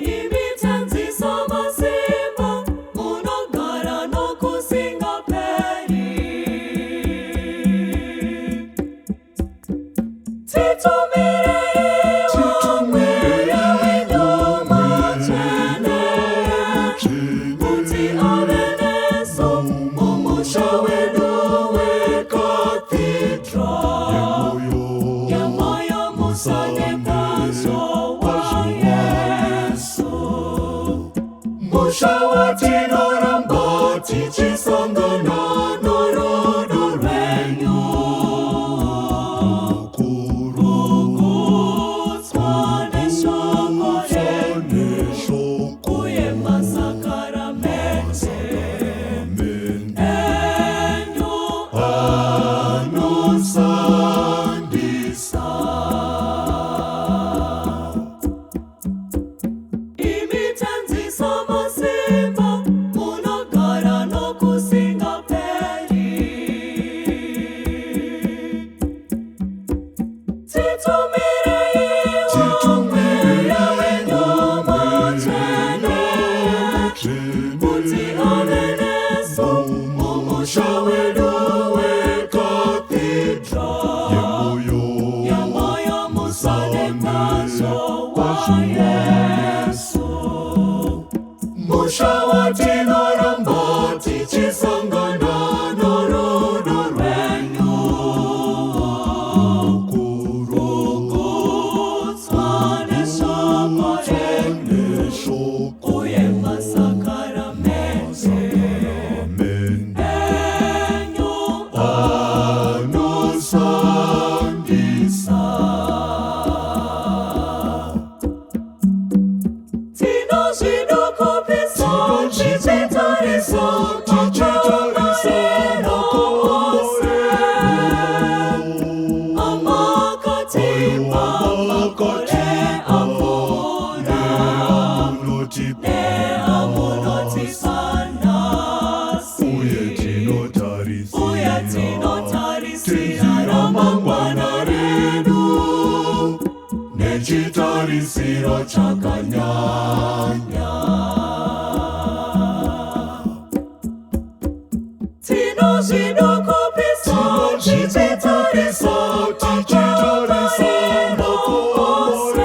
imithanziso masimba munogara nokusingaperi titumire inyuma chene kuti aveneso mumusha wedu wekathedral yemoyo musadekazo wa Yesu musha watinoramba tichisangana norudo rwenyu musha watinoramba tichisangana norudo rwenyu kurukudzwa neshoko renyu kuyema sakaramente enyu anosambisa nechitarisiro chakanyanya tinozvidokopesa tichitarisa nokose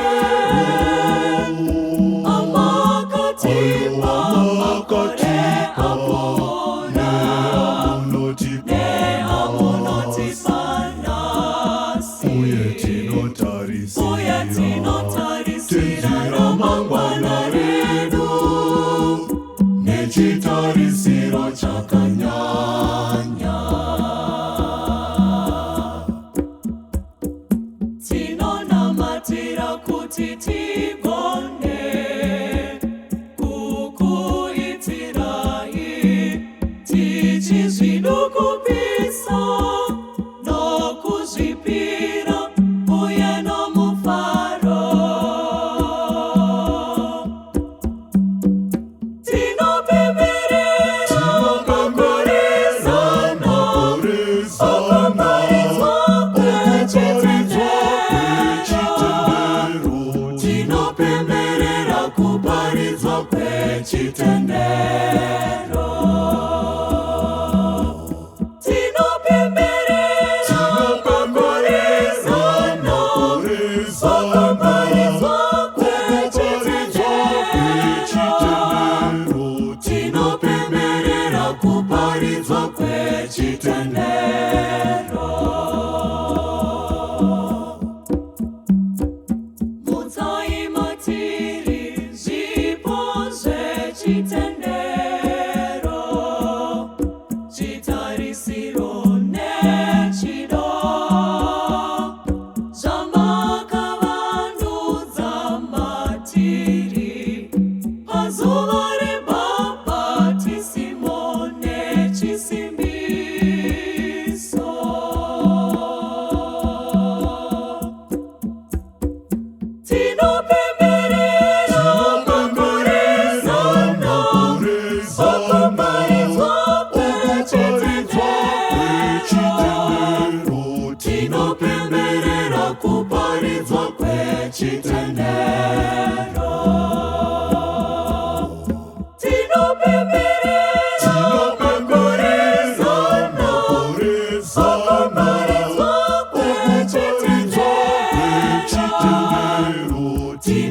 amakatimba makore amona neamunotisana uye tinotarisira ramangwana redu nechitarisiro chakanyanya tinonamatira kuti tigone kukuitirai tichizvidukupisa nokuzvipira uye nomufaro chitendero tinopemberera kuparidzwa kwechitendero mutsai matiri zvipo zvechitendero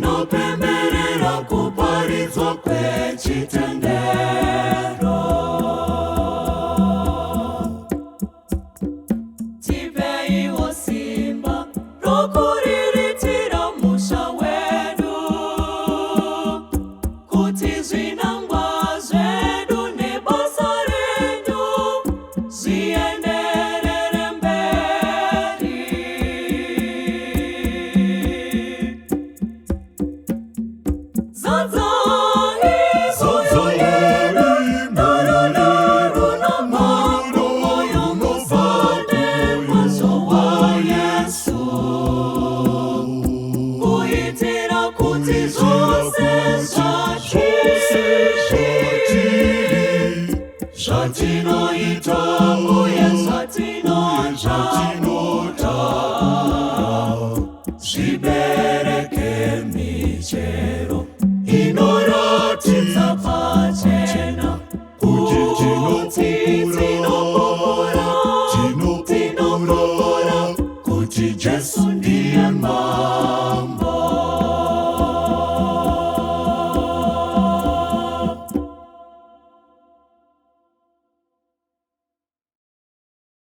tinopemberera kuparidzwa kwechitendero. Tipeiwo simba rokuriritira musha wedu, kuti zvinangwa zvedu nebasa renyu zvienderere mberi. Zadza